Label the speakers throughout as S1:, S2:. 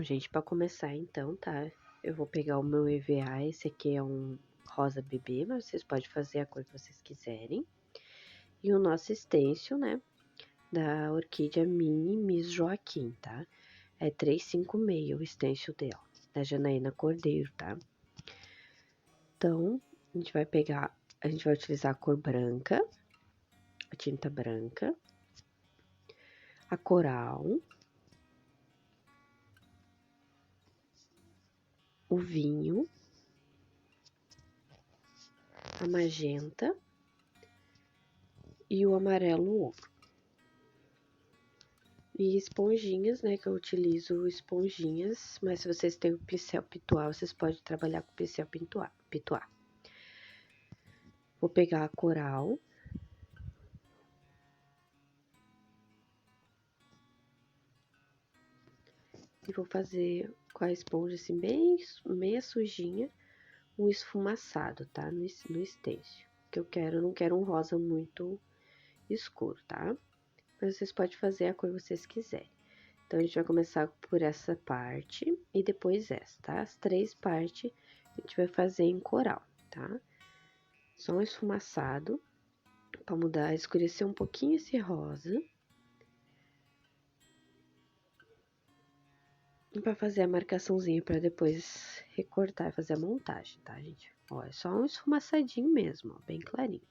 S1: Bom, gente, para começar então, tá? Eu vou pegar o meu EVA, esse aqui é um rosa bebê, mas vocês podem fazer a cor que vocês quiserem. E o nosso stencil, né, da orquídea mini Miss Joaquim, tá? É 356 o stencil dela, da Janaína Cordeiro, tá? Então, a gente vai utilizar a cor branca, a tinta branca, a coral, o vinho, a magenta e o amarelo ouro. E esponjinhas, né, que eu utilizo esponjinhas, mas se vocês têm o pincel pituar, vocês podem trabalhar com o pincel pituar. Vou pegar a coral. E vou fazer com a esponja assim, bem meia sujinha, um esfumaçado, tá? No stencil. Que eu não quero um rosa muito escuro, tá? Mas vocês podem fazer a cor que vocês quiserem. Então, a gente vai começar por essa parte e depois essa, tá? As três partes a gente vai fazer em coral, tá? Só um esfumaçado para mudar, escurecer um pouquinho esse rosa. E para fazer a marcaçãozinha para depois recortar e fazer a montagem, tá, gente? Ó, é só um esfumaçadinho mesmo, ó, bem clarinho.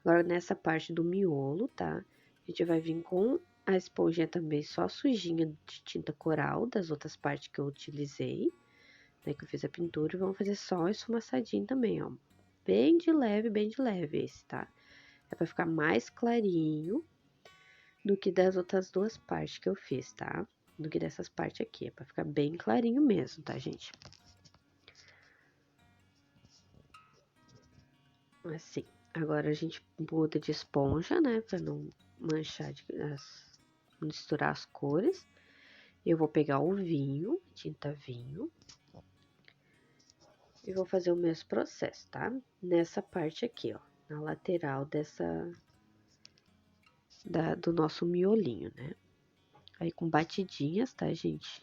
S1: Agora, nessa parte do miolo, tá? A gente vai vir com a esponjinha também só sujinha de tinta coral, das outras partes que eu utilizei, né, que eu fiz a pintura, e vamos fazer só esfumaçadinho também, ó. Bem de leve esse, tá? É pra ficar mais clarinho do que das outras duas partes que eu fiz, tá? Do que dessas partes aqui, é pra ficar bem clarinho mesmo, tá, gente? Assim, agora a gente muda de esponja, né, pra não manchar, misturar as cores. Eu vou pegar o vinho, tinta vinho, e vou fazer o mesmo processo, tá? Nessa parte aqui, ó, na lateral do nosso miolinho, né? Aí com batidinhas, tá, gente?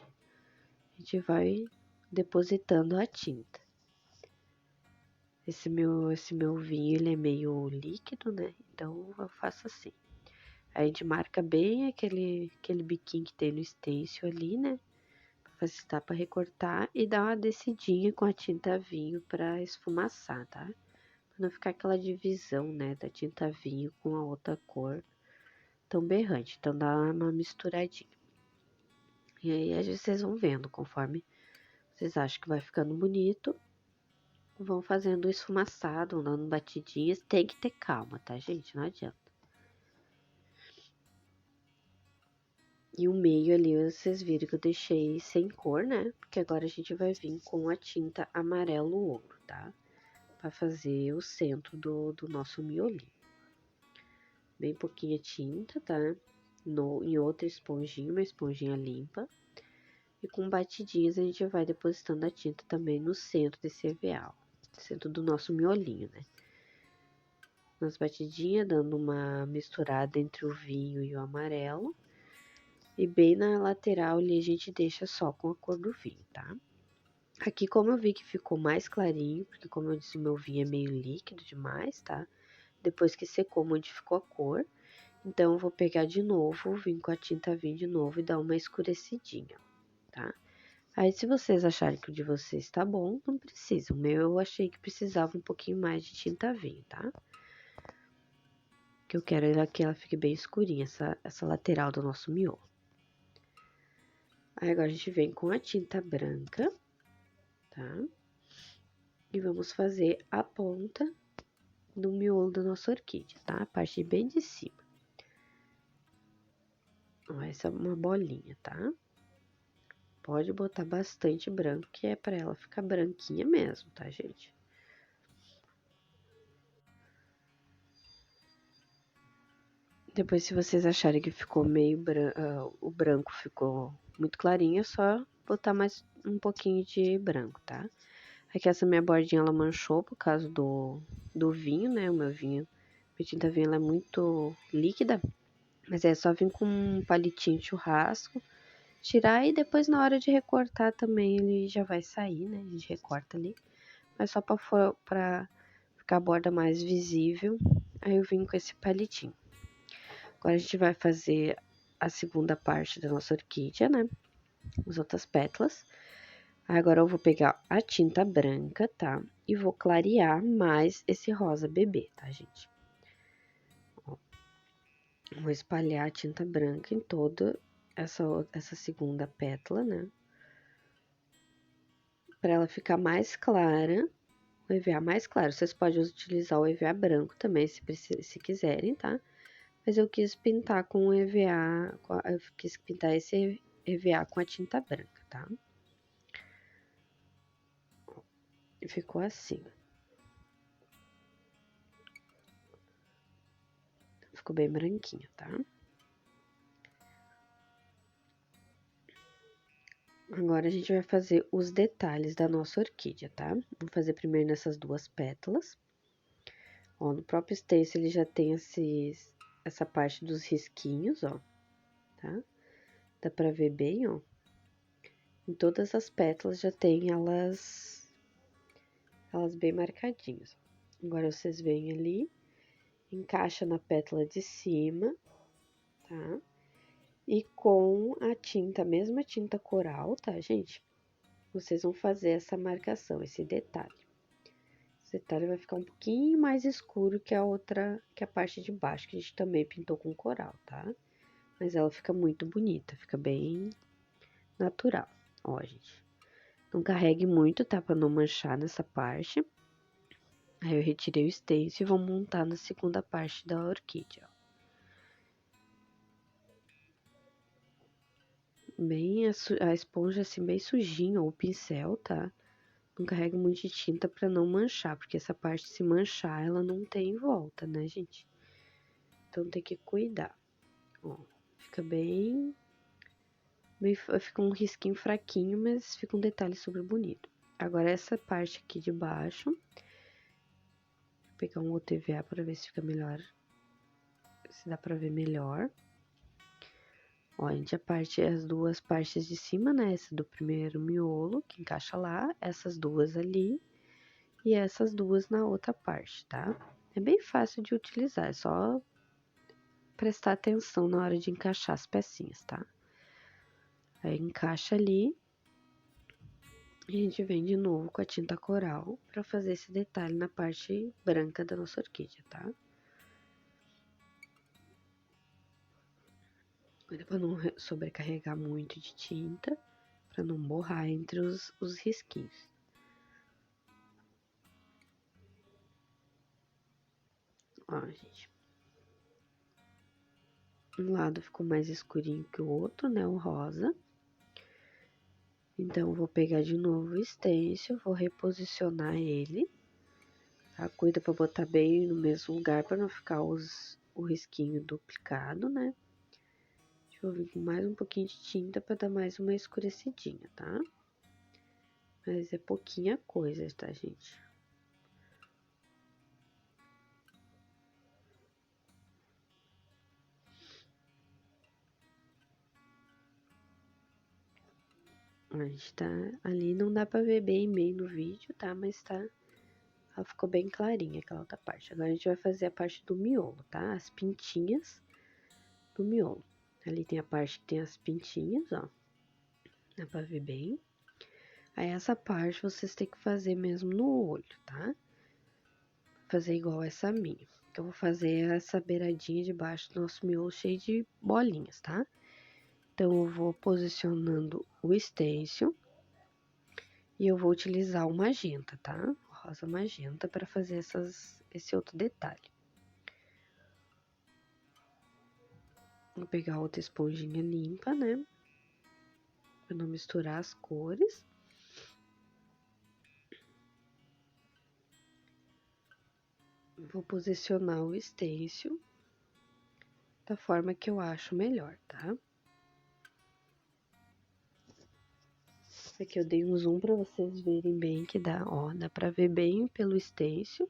S1: A gente vai depositando a tinta. Esse meu vinho, ele é meio líquido, né? Então, eu faço assim. Aí a gente marca bem aquele biquinho que tem no stencil ali, né? Pra facilitar pra recortar e dar uma descidinha com a tinta vinho pra esfumaçar, tá? Pra não ficar aquela divisão, né? Da tinta vinho com a outra cor tão berrante. Então, dá uma misturadinha. E aí, vocês vão vendo conforme vocês acham que vai ficando bonito. Vão fazendo o esfumaçado, dando batidinhas. Tem que ter calma, tá, gente? Não adianta. E o meio ali, vocês viram que eu deixei sem cor, né? Porque agora a gente vai vir com a tinta amarelo ouro, tá? Pra fazer o centro do nosso miolinho. Bem pouquinha tinta, tá? Em outra esponjinha, uma esponjinha limpa. E com batidinhas a gente vai depositando a tinta também no centro desse EVA, centro do nosso miolinho, né? Nas batidinhas, dando uma misturada entre o vinho e o amarelo. E bem na lateral ali a gente deixa só com a cor do vinho, tá? Aqui, como eu vi que ficou mais clarinho, porque como eu disse, o meu vinho é meio líquido demais, tá? Depois que secou, modificou a cor. Então, eu vou pegar de novo, vim com a tinta vinho de novo e dar uma escurecidinha, tá? Aí, se vocês acharem que o de vocês tá bom, não precisa. O meu eu achei que precisava um pouquinho mais de tinta vinho, tá? Que eu quero que ela fique bem escurinha, essa lateral do nosso miolo. Aí, agora a gente vem com a tinta branca, tá? E vamos fazer a ponta do miolo da nossa orquídea, tá? A parte bem de cima. Ó, essa é uma bolinha, tá? Pode botar bastante branco, que é pra ela ficar branquinha mesmo, tá, gente? Depois, se vocês acharem que ficou meio o branco ficou muito clarinho, é só botar mais um pouquinho de branco, tá? Aqui essa minha bordinha, ela manchou por causa do vinho, né? O meu vinho, minha tinta vinho, ela é muito líquida. Mas é só vir com um palitinho de churrasco tirar e depois na hora de recortar também ele já vai sair, né? A gente recorta ali. Mas só pra ficar a borda mais visível, aí eu vim com esse palitinho. Agora a gente vai fazer a segunda parte da nossa orquídea, né? As outras pétalas. Agora eu vou pegar a tinta branca, tá? E vou clarear mais esse rosa bebê, tá, gente? Ó, vou espalhar a tinta branca em toda essa segunda pétala, né? Para ela ficar mais clara, o EVA mais claro. Vocês podem utilizar o EVA branco também, se quiserem, tá? Mas eu quis pintar com o EVA, eu quis pintar esse EVA com a tinta branca, tá? E ficou assim. Ficou bem branquinho, tá? Agora a gente vai fazer os detalhes da nossa orquídea, tá? Vou fazer primeiro nessas duas pétalas. Ó, no próprio stencil ele já tem essa parte dos risquinhos, ó, tá? Dá pra ver bem, ó. Em todas as pétalas já tem elas bem marcadinhas. Agora vocês veem ali, encaixa na pétala de cima, tá? E com a tinta, a mesma tinta coral, tá, gente? Vocês vão fazer essa marcação, esse detalhe. Esse detalhe vai ficar um pouquinho mais escuro que que a parte de baixo, que a gente também pintou com coral, tá? Mas ela fica muito bonita, fica bem natural. Ó, gente. Não carregue muito, tá? Pra não manchar nessa parte. Aí eu retirei o stencil e vou montar na segunda parte da orquídea, ó. Bem a esponja assim, bem sujinha, ou o pincel, tá? Não carregue muito de tinta pra não manchar, porque essa parte se manchar, ela não tem volta, né, gente? Então tem que cuidar. Ó, fica fica um risquinho fraquinho, mas fica um detalhe super bonito. Agora essa parte aqui de baixo, vou pegar um outro EVA para ver se fica melhor, se dá pra ver melhor. Ó, a gente as duas partes de cima, né? Essa do primeiro miolo, que encaixa lá, essas duas ali e essas duas na outra parte, tá? É bem fácil de utilizar, é só prestar atenção na hora de encaixar as pecinhas, tá? Aí encaixa ali e a gente vem de novo com a tinta coral para fazer esse detalhe na parte branca da nossa orquídea, tá? Agora para não sobrecarregar muito de tinta, para não borrar entre os risquinhos. Ó, gente. Um lado ficou mais escurinho que o outro, né? O rosa. Então, eu vou pegar de novo o stencil, vou reposicionar ele, tá? Cuida para botar bem no mesmo lugar para não ficar o risquinho duplicado, né? Deixa eu vir com mais um pouquinho de tinta para dar mais uma escurecidinha, tá? Mas é pouquinha coisa, tá, gente? A gente tá ali, não dá pra ver bem no vídeo, tá? Mas tá, ela ficou bem clarinha aquela outra parte. Agora a gente vai fazer a parte do miolo, tá? As pintinhas do miolo. Ali tem a parte que tem as pintinhas, ó. Dá pra ver bem. Aí essa parte vocês têm que fazer mesmo no olho, tá? Fazer igual essa minha. Que eu vou fazer essa beiradinha de baixo do nosso miolo cheio de bolinhas, tá? Então eu vou posicionando o stencil e eu vou utilizar o magenta, tá? O rosa magenta para fazer esse outro detalhe. Vou pegar outra esponjinha limpa, né? Pra não misturar as cores. Vou posicionar o stencil da forma que eu acho melhor, tá? Aqui eu dei um zoom para vocês verem bem que dá, ó, dá pra ver bem pelo stencil,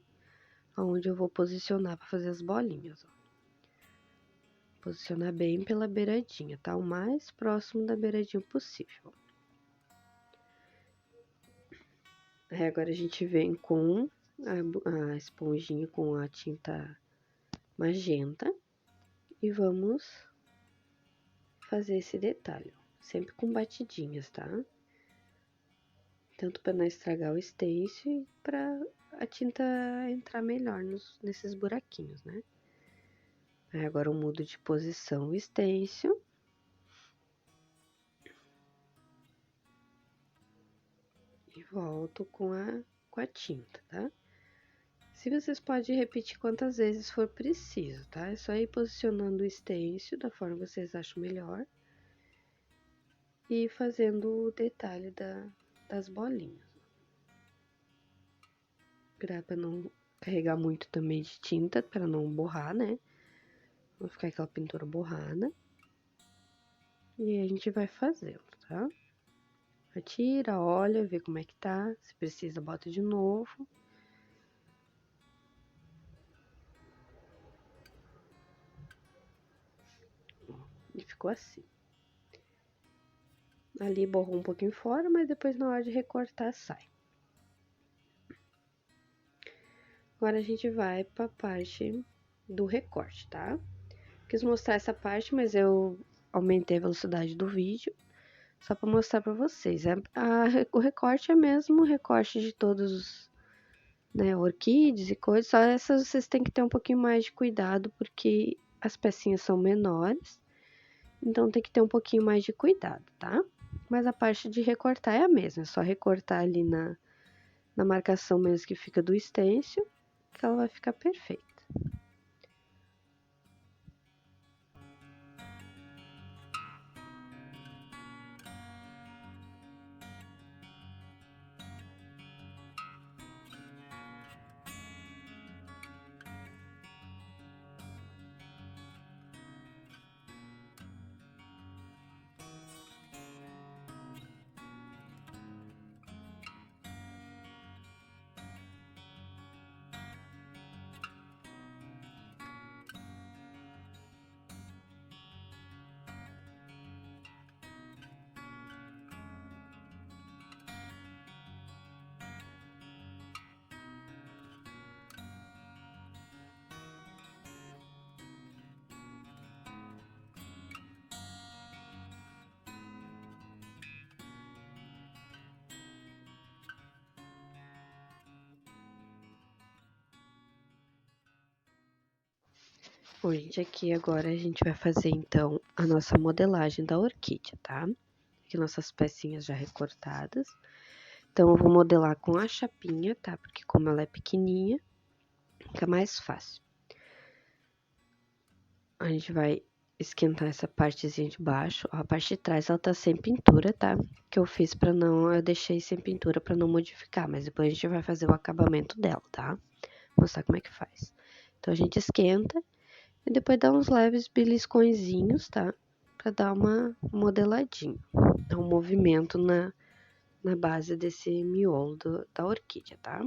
S1: onde eu vou posicionar para fazer as bolinhas, ó. Posicionar bem pela beiradinha, tá? O mais próximo da beiradinha possível. Aí agora a gente vem com a esponjinha com a tinta magenta e vamos fazer esse detalhe, ó, sempre com batidinhas, tá? Tanto para não estragar o stencil e para a tinta entrar melhor nesses buraquinhos, né? Aí agora eu mudo de posição o stencil. E volto com a tinta, tá? Se vocês podem repetir quantas vezes for preciso, tá? É só ir posicionando o stencil da forma que vocês acham melhor. E fazendo o detalhe das bolinhas. Cuidado para não carregar muito também de tinta, para não borrar, né? Não ficar aquela pintura borrada. E aí a gente vai fazendo, tá? Atira, olha, vê como é que tá. Se precisa, bota de novo. E ficou assim. Ali borrou um pouquinho fora, mas depois na hora de recortar sai. Agora a gente vai para a parte do recorte, tá? Quis mostrar essa parte, mas eu aumentei a velocidade do vídeo só para mostrar para vocês. O recorte é mesmo o recorte de todos, né, orquídeas e coisas, só essas vocês têm que ter um pouquinho mais de cuidado porque as pecinhas são menores, então tem que ter um pouquinho mais de cuidado, tá? Mas a parte de recortar é a mesma, é só recortar ali na marcação mesmo que fica do stencil, que ela vai ficar perfeita. Bom, gente, aqui agora a gente vai fazer então a nossa modelagem da orquídea, tá? Aqui nossas pecinhas já recortadas. Então, eu vou modelar com a chapinha, tá? Porque como ela é pequenininha, fica mais fácil. A gente vai esquentar essa partezinha de baixo. Ó, a parte de trás ela tá sem pintura, tá? Que eu fiz pra não... Eu deixei sem pintura pra não modificar, mas depois a gente vai fazer o acabamento dela, tá? Vou mostrar como é que faz. Então, a gente esquenta e depois dá uns leves beliscõezinhos, tá? Pra dar uma modeladinha. Dá um movimento na base desse miolo da orquídea, tá?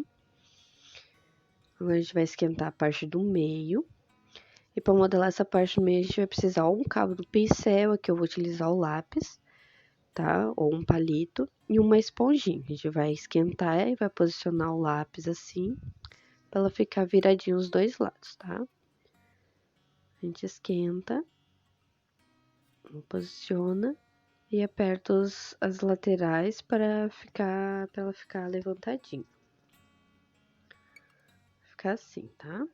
S1: Agora a gente vai esquentar a parte do meio. E para modelar essa parte do meio, a gente vai precisar ou um cabo do pincel, aqui eu vou utilizar o lápis, tá? Ou um palito e uma esponjinha. A gente vai esquentar e vai posicionar o lápis assim, para ela ficar viradinha os dois lados, tá? A gente esquenta, posiciona e aperta as laterais para ela ficar levantadinha. Ficar assim, tá?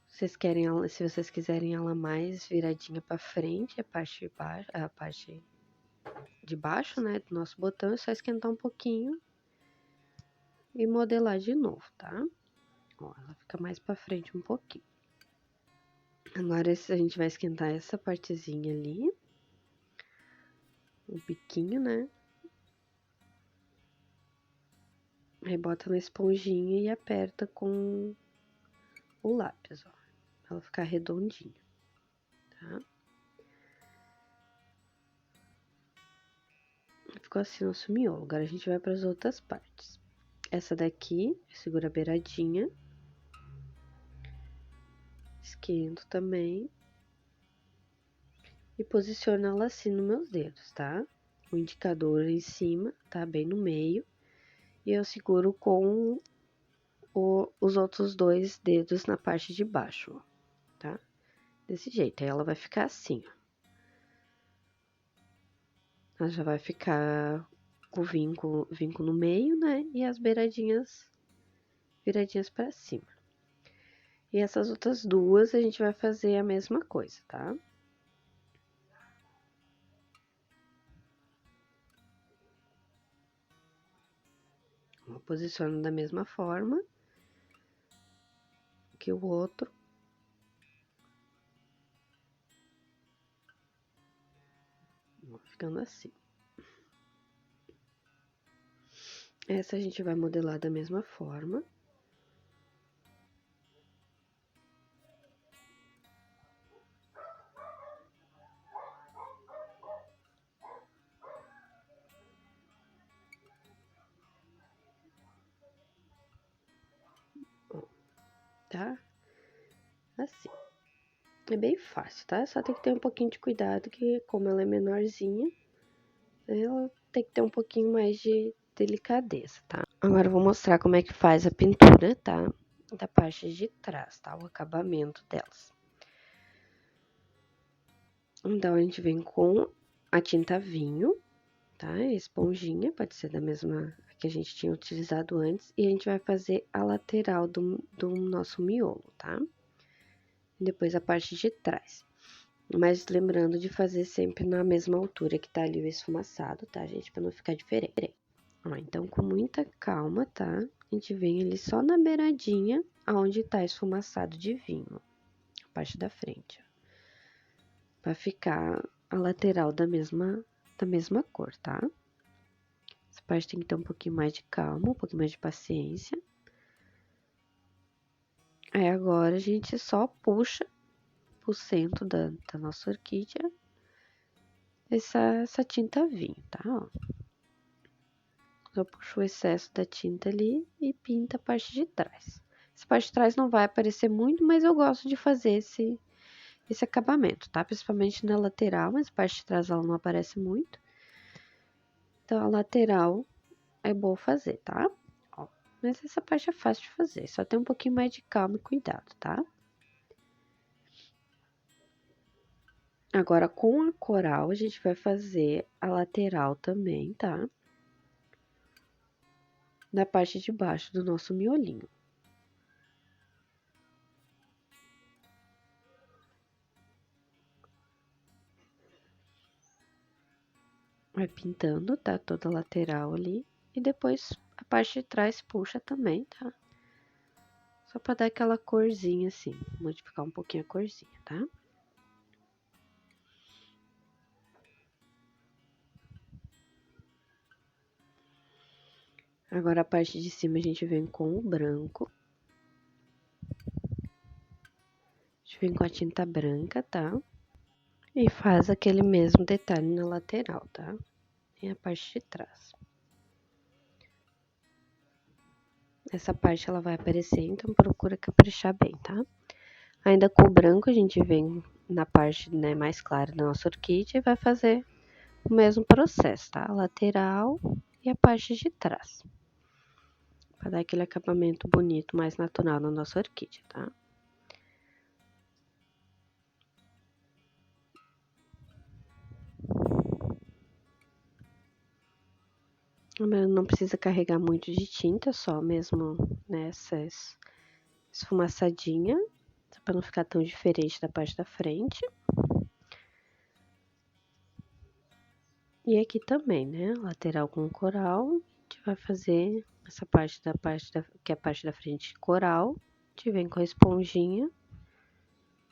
S1: Se vocês quiserem ela mais viradinha para frente, a parte de baixo, né, do nosso botão, é só esquentar um pouquinho e modelar de novo, tá? Ó, ela fica mais para frente um pouquinho. Agora a gente vai esquentar essa partezinha ali, o biquinho, né? Aí bota na esponjinha e aperta com o lápis, ó, pra ela ficar redondinha, tá? Ficou assim o nosso miolo. Agora a gente vai para as outras partes. Essa daqui, segura a beiradinha. Esquento também. E posiciono ela assim nos meus dedos, tá? O indicador em cima, tá? Bem no meio. E eu seguro com os outros 2 dedos na parte de baixo, ó, tá? Desse jeito. Aí ela vai ficar assim, ó. Ela já vai ficar com o vinco no meio, né? E as beiradinhas viradinhas pra cima. E essas outras 2 a gente vai fazer a mesma coisa, tá? Eu posiciono da mesma forma que o outro. Ficando assim. Essa a gente vai modelar da mesma forma. Tá? Assim. É bem fácil, tá? Só tem que ter um pouquinho de cuidado, que como ela é menorzinha, ela tem que ter um pouquinho mais de delicadeza, tá? Agora eu vou mostrar como é que faz a pintura, tá? Da parte de trás, tá? O acabamento delas. Então, a gente vem com a tinta vinho, tá? Esponjinha, pode ser da mesma que a gente tinha utilizado antes. E a gente vai fazer a lateral do nosso miolo, tá? E depois a parte de trás. Mas lembrando de fazer sempre na mesma altura que tá ali o esfumaçado, tá, gente? Pra não ficar diferente. Ó, então, com muita calma, tá? A gente vem ali só na beiradinha, aonde tá esfumaçado de vinho. A parte da frente, ó. Pra ficar a lateral da mesma cor, tá? Essa parte tem que ter um pouquinho mais de calma, um pouquinho mais de paciência. Aí, agora, a gente só puxa pro centro da nossa orquídea essa tinta vinho, tá? Ó. Eu puxo o excesso da tinta ali e pinta a parte de trás. Essa parte de trás não vai aparecer muito, mas eu gosto de fazer esse acabamento, tá? Principalmente na lateral, mas a parte de trás ela não aparece muito. Então, a lateral é bom fazer, tá? Ó, mas essa parte é fácil de fazer, só tem um pouquinho mais de calma e cuidado, tá? Agora, com a coral, a gente vai fazer a lateral também, tá? Na parte de baixo do nosso miolinho. Vai pintando, tá? Toda a lateral ali. E depois a parte de trás puxa também, tá? Só pra dar aquela corzinha assim. Modificar um pouquinho a corzinha, tá? Agora a parte de cima a gente vem com o branco. A gente vem com a tinta branca, tá? E faz aquele mesmo detalhe na lateral, tá? E a parte de trás. Essa parte ela vai aparecer, então procura caprichar bem, tá? Ainda com o branco a gente vem na parte, né, mais clara da nossa orquídea e vai fazer o mesmo processo, tá? A lateral e a parte de trás. Pra dar aquele acabamento bonito, mais natural na nossa orquídea, tá? Não precisa carregar muito de tinta, só mesmo nessa esfumaçadinha, pra não ficar tão diferente da parte da frente. E aqui também, né? Lateral com coral, a gente vai fazer essa parte que é a parte da frente coral. A gente vem com a esponjinha,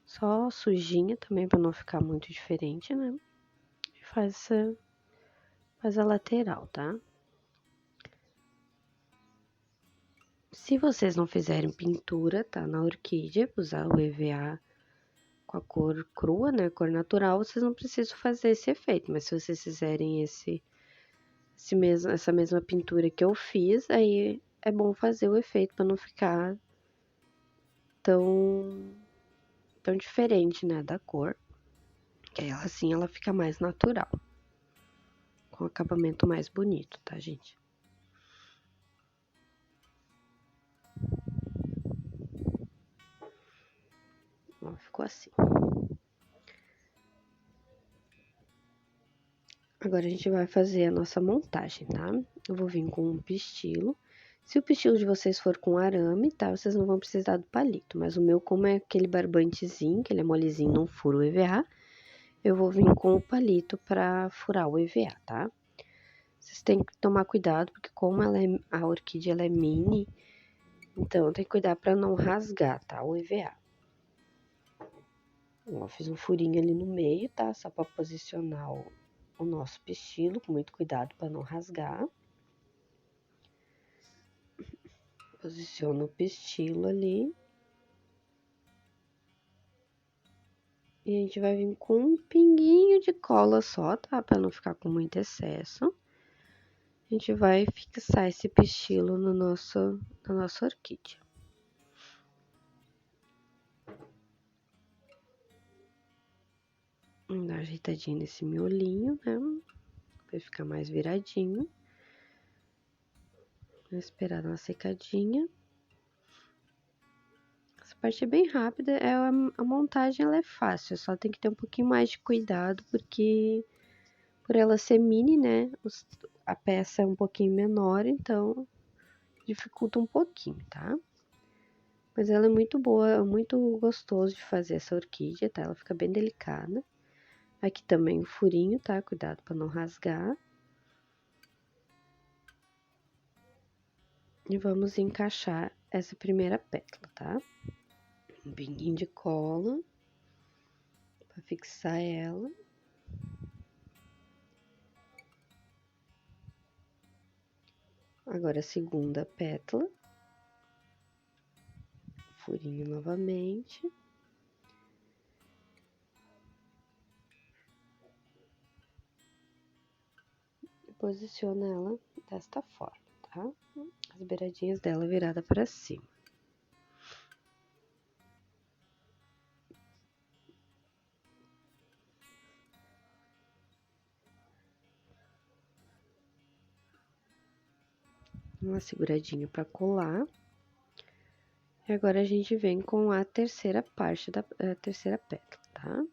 S1: só sujinha também pra não ficar muito diferente, né? E faz a lateral, tá? Se vocês não fizerem pintura, tá? Na orquídea, usar o EVA com a cor crua, né? Cor natural, vocês não precisam fazer esse efeito. Mas se vocês fizerem essa mesma pintura que eu fiz, aí é bom fazer o efeito para não ficar tão tão diferente, né, da cor. Que aí, assim, ela fica mais natural. Com acabamento mais bonito, tá, gente? Ó, ficou assim. Agora a gente vai fazer a nossa montagem, tá? Eu vou vir com um pistilo. Se o pistilo de vocês for com arame, tá? Vocês não vão precisar do palito. Mas o meu, como é aquele barbantezinho, que ele é molezinho, não fura o EVA, eu vou vir com o palito pra furar o EVA, tá? Vocês têm que tomar cuidado, porque como a orquídea ela é mini, então tem que cuidar pra não rasgar, tá? O EVA. Ó, fiz um furinho ali no meio, tá? Só pra posicionar o nosso pistilo, com muito cuidado para não rasgar. Posiciona o pistilo ali. E a gente vai vir com um pinguinho de cola só, tá? Para não ficar com muito excesso. A gente vai fixar esse pistilo na nossa orquídea. Vamos dar uma ajeitadinha nesse miolinho, né? Vai ficar mais viradinho. Vou esperar dar uma secadinha. Essa parte é bem rápida, a montagem ela é fácil, só tem que ter um pouquinho mais de cuidado, porque por ela ser mini, né, a peça é um pouquinho menor, então dificulta um pouquinho, tá? Mas ela é muito boa, é muito gostoso de fazer essa orquídea, tá? Ela fica bem delicada. Aqui também o furinho, tá? Cuidado para não rasgar. E vamos encaixar essa primeira pétala, tá? Um pinguinho de cola para fixar ela. Agora a segunda pétala. Furinho novamente. E posiciona ela desta forma, tá? As beiradinhas dela virada para cima. Uma seguradinha para colar. E agora a gente vem com a terceira parte da terceira pétala, tá?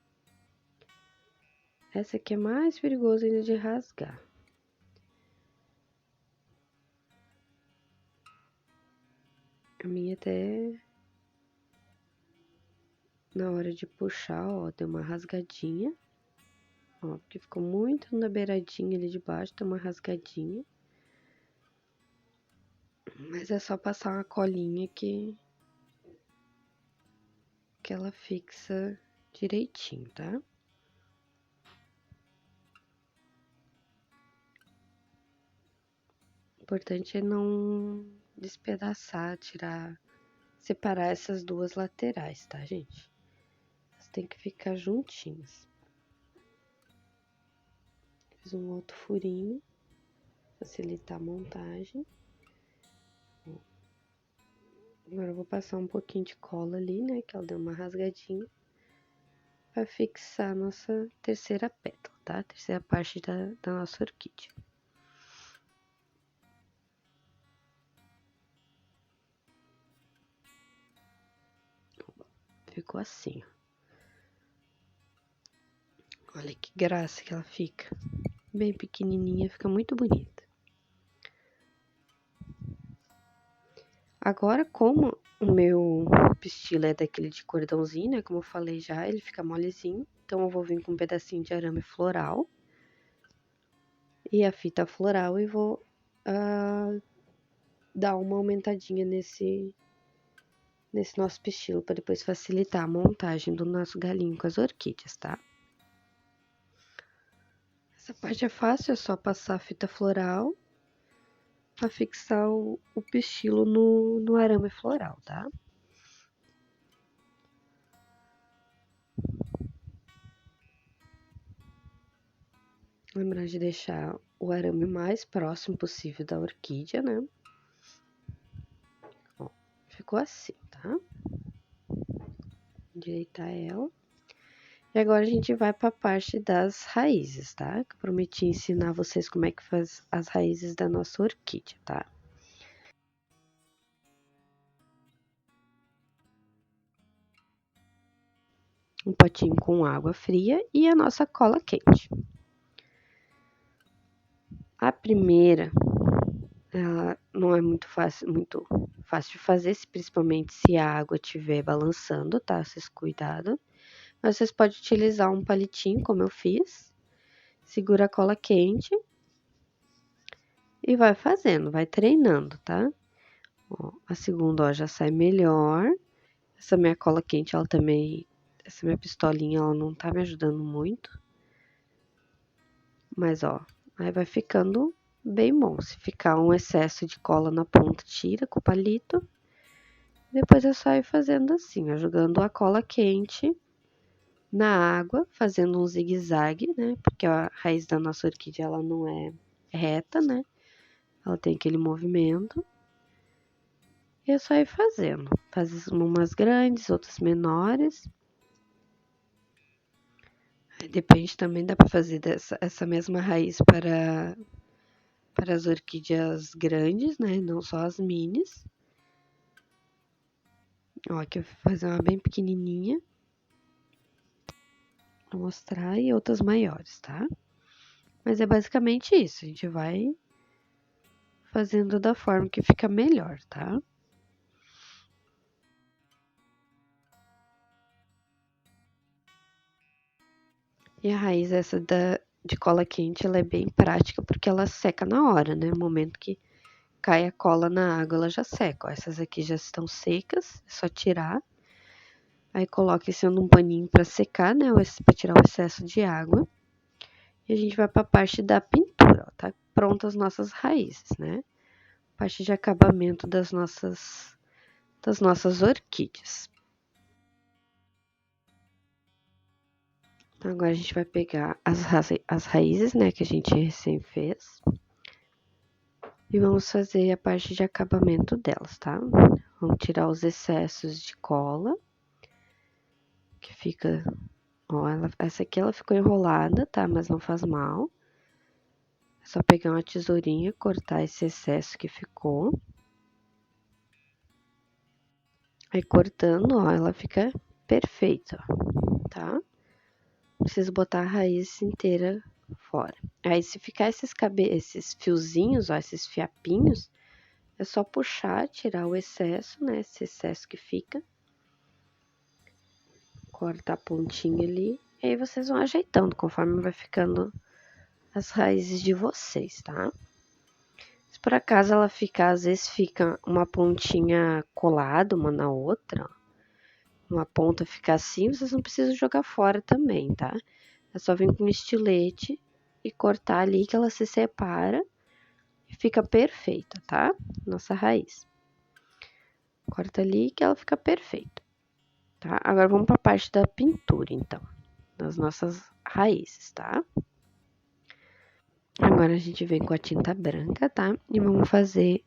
S1: Essa aqui é mais perigosa ainda de rasgar. A minha até na hora de puxar, ó, deu uma rasgadinha. Ó, porque ficou muito na beiradinha ali de baixo, deu uma rasgadinha. Mas é só passar uma colinha que ela fixa direitinho, tá? O importante é não despedaçar, separar essas duas laterais, tá, gente? Elas têm que ficar juntinhas. Fiz um outro furinho, facilitar a montagem. Agora eu vou passar um pouquinho de cola ali, né, que ela deu uma rasgadinha, para fixar a nossa terceira pétala, tá? A terceira parte da nossa orquídea. Ficou assim, ó. Olha que graça que ela fica. Bem pequenininha, fica muito bonita. Agora, como o meu pistilo é daquele de cordãozinho, né? Como eu falei já, ele fica molezinho. Então, eu vou vir com um pedacinho de arame floral. E a fita floral e vou dar uma aumentadinha nesse nosso pistilo, para depois facilitar a montagem do nosso galinho com as orquídeas, tá? Essa parte é fácil, é só passar a fita floral para fixar o pistilo no arame floral, tá? Lembrar de deixar o arame mais próximo possível da orquídea, né? Ó, ficou assim, tá? endireitar ela. E agora a gente vai para a parte das raízes, tá? Que eu prometi ensinar vocês como é que faz as raízes da nossa orquídea, tá? Um potinho com água fria e a nossa cola quente. A primeira, ela não é muito fácil de fazer, principalmente se a água estiver balançando, tá? Vocês cuidado. Mas vocês podem utilizar um palitinho, como eu fiz. Segura a cola quente e vai fazendo, vai treinando, tá? Ó, a segunda, ó, já sai melhor. Essa minha cola quente, ela também, essa minha pistolinha, ela não tá me ajudando muito. Mas, ó, aí vai ficando bem bom. Se ficar um excesso de cola na ponta, tira com o palito. Depois é só ir fazendo assim, ó, jogando a cola quente na água, fazendo um zigue-zague, né? Porque a raiz da nossa orquídea, ela não é reta, né? Ela tem aquele movimento. E é só ir fazendo. Faz umas grandes, outras menores. Depende também, dá para fazer essa mesma raiz para as orquídeas grandes, né? Não só as minis. Ó, aqui eu vou fazer uma bem pequenininha. Pra mostrar, e outras maiores, tá? Mas é basicamente isso. A gente vai fazendo da forma que fica melhor, tá? E a raiz essa de cola quente, ela é bem prática porque ela seca na hora, né? No momento que cai a cola na água, ela já seca. Ó, essas aqui já estão secas, é só tirar. Aí coloca isso num paninho para secar, né? Para tirar o excesso de água. E a gente vai para a parte da pintura, ó, tá? Prontas as nossas raízes, né? Parte de acabamento das nossas orquídeas. Então, agora a gente vai pegar as raízes, né, que a gente recém fez. E vamos fazer a parte de acabamento delas, tá? Vamos tirar os excessos de cola. Que fica... Ó, essa aqui ela ficou enrolada, tá? Mas não faz mal. É só pegar uma tesourinha, cortar esse excesso que ficou. Aí cortando, ó, ela fica perfeita, tá? Não precisa botar a raiz inteira fora. Aí se ficar esses fiozinhos, ó, esses fiapinhos, é só puxar, tirar o excesso, né? Esse excesso que fica. Corta a pontinha ali. E aí vocês vão ajeitando conforme vai ficando as raízes de vocês, tá? Se por acaso ela ficar, às vezes fica uma pontinha colada uma na outra, uma ponta ficar assim, vocês não precisam jogar fora também, tá? É só vir com um estilete e cortar ali que ela se separa e fica perfeita, tá? Nossa raiz. Corta ali que ela fica perfeita, tá? Agora vamos para a parte da pintura, então, das nossas raízes, tá? Agora a gente vem com a tinta branca, tá? E vamos fazer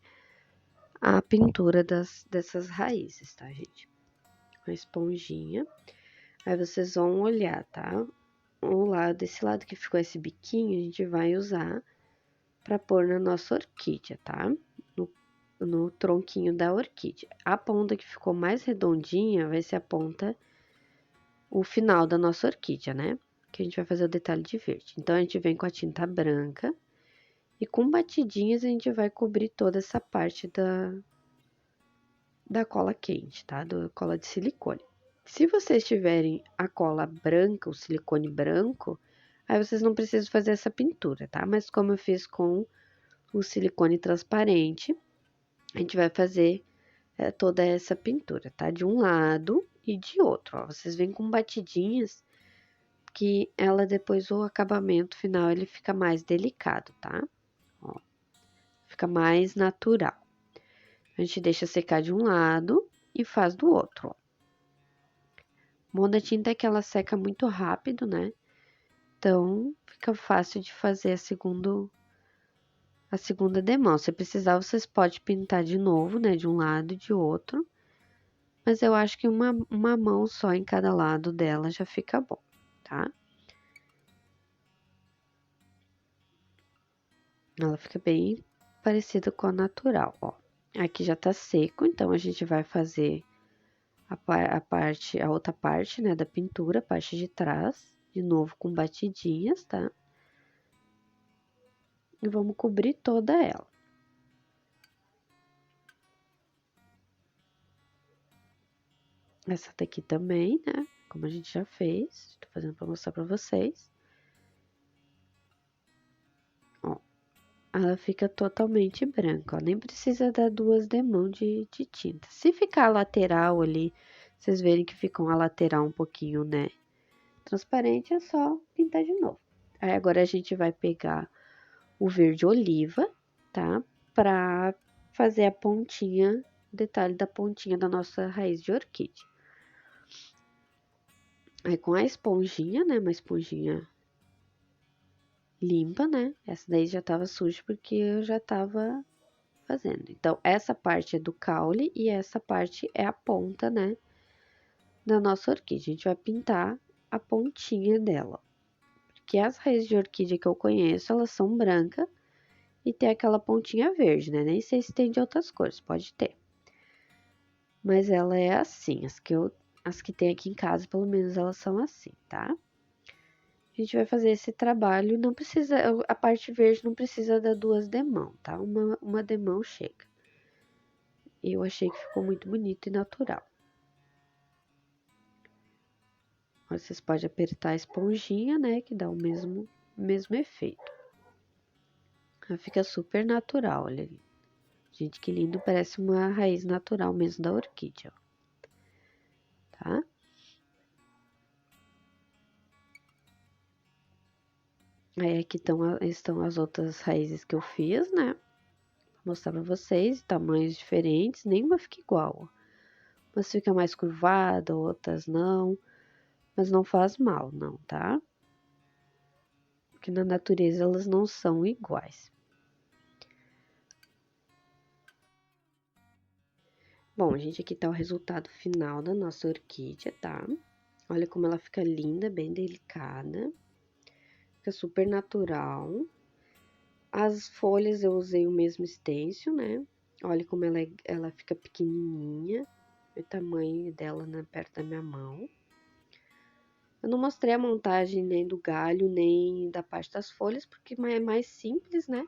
S1: a pintura dessas raízes, tá, gente? Uma esponjinha. Aí vocês vão olhar, tá? Desse lado que ficou esse biquinho, a gente vai usar para pôr na nossa orquídea, tá? No tronquinho da orquídea. A ponta que ficou mais redondinha vai ser a ponta, o final da nossa orquídea, né? Que a gente vai fazer o detalhe de verde. Então, a gente vem com a tinta branca e com batidinhas a gente vai cobrir toda essa parte da cola quente, tá? Da cola de silicone. Se vocês tiverem a cola branca, o silicone branco, aí vocês não precisam fazer essa pintura, tá? Mas como eu fiz com o silicone transparente, a gente vai fazer toda essa pintura, tá? De um lado e de outro, ó. Vocês vêm com batidinhas que ela depois, o acabamento final, ele fica mais delicado, tá? Ó, fica mais natural. A gente deixa secar de um lado e faz do outro, ó. O bom da tinta é que ela seca muito rápido, né? Então, fica fácil de fazer a segunda demão. Se precisar, vocês podem pintar de novo, né? De um lado e de outro, mas eu acho que uma mão só em cada lado dela já fica bom, tá? Ela fica bem parecida com a natural, ó. Aqui já tá seco, então a gente vai fazer a outra parte, né, da pintura, a parte de trás, de novo com batidinhas, tá? E vamos cobrir toda ela. Essa daqui também, né, como a gente já fez, tô fazendo pra mostrar pra vocês. Ó, ela fica totalmente branca, ó, nem precisa dar 2 demãos de tinta. Se ficar a lateral ali, vocês verem que ficam a lateral um pouquinho, né, transparente, é só pintar de novo. Aí agora a gente vai pegar o verde oliva, tá? Pra fazer a pontinha, o detalhe da pontinha da nossa raiz de orquídea. Aí com a esponjinha, né? Uma esponjinha limpa, né? Essa daí já tava suja porque eu já tava fazendo. Então, essa parte é do caule e essa parte é a ponta, né? Da nossa orquídea. A gente vai pintar a pontinha dela. Porque as raízes de orquídea que eu conheço, elas são brancas e tem aquela pontinha verde, né? Nem sei se tem de outras cores, pode ter. Mas ela é assim, as que tem aqui em casa, pelo menos elas são assim, tá? A gente vai fazer esse trabalho, não precisa, a parte verde não precisa dar 2 demãos, tá? Uma demão chega. Eu achei que ficou muito bonito e natural. Vocês podem apertar a esponjinha, né, que dá o mesmo efeito. Ela fica super natural, olha ali. Gente, que lindo, parece uma raiz natural mesmo da orquídea, ó. Tá? Aí aqui estão as outras raízes que eu fiz, né? Vou mostrar pra vocês, tamanhos diferentes, nenhuma fica igual. Umas fica mais curvada, outras não, mas não faz mal, não, tá? Porque na natureza elas não são iguais. Bom, gente, aqui tá o resultado final da nossa orquídea, tá? Olha como ela fica linda, bem delicada. Fica super natural. As folhas eu usei o mesmo stencil, né? Olha como ela fica pequenininha. O tamanho dela, né, perto da minha mão. Eu não mostrei a montagem nem do galho, nem da parte das folhas, porque é mais simples, né?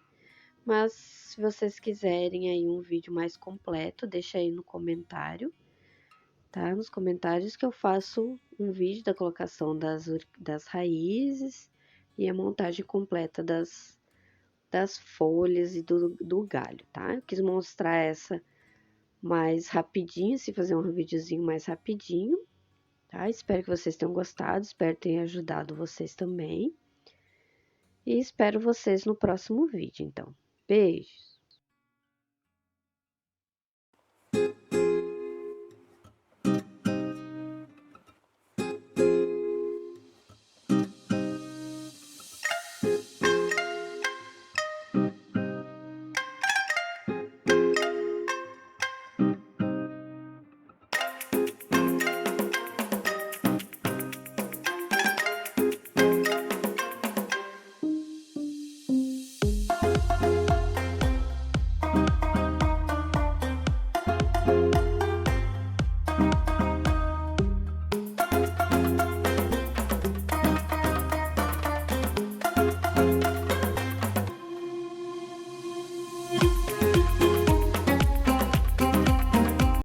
S1: Mas se vocês quiserem aí um vídeo mais completo, deixa aí no comentário, tá? Nos comentários que eu faço um vídeo da colocação das raízes e a montagem completa das folhas e do galho, tá? Eu quis mostrar essa mais rapidinho, se fazer um videozinho mais rapidinho, tá? Espero que vocês tenham gostado, espero ter ajudado vocês também. E espero vocês no próximo vídeo, então. Beijos!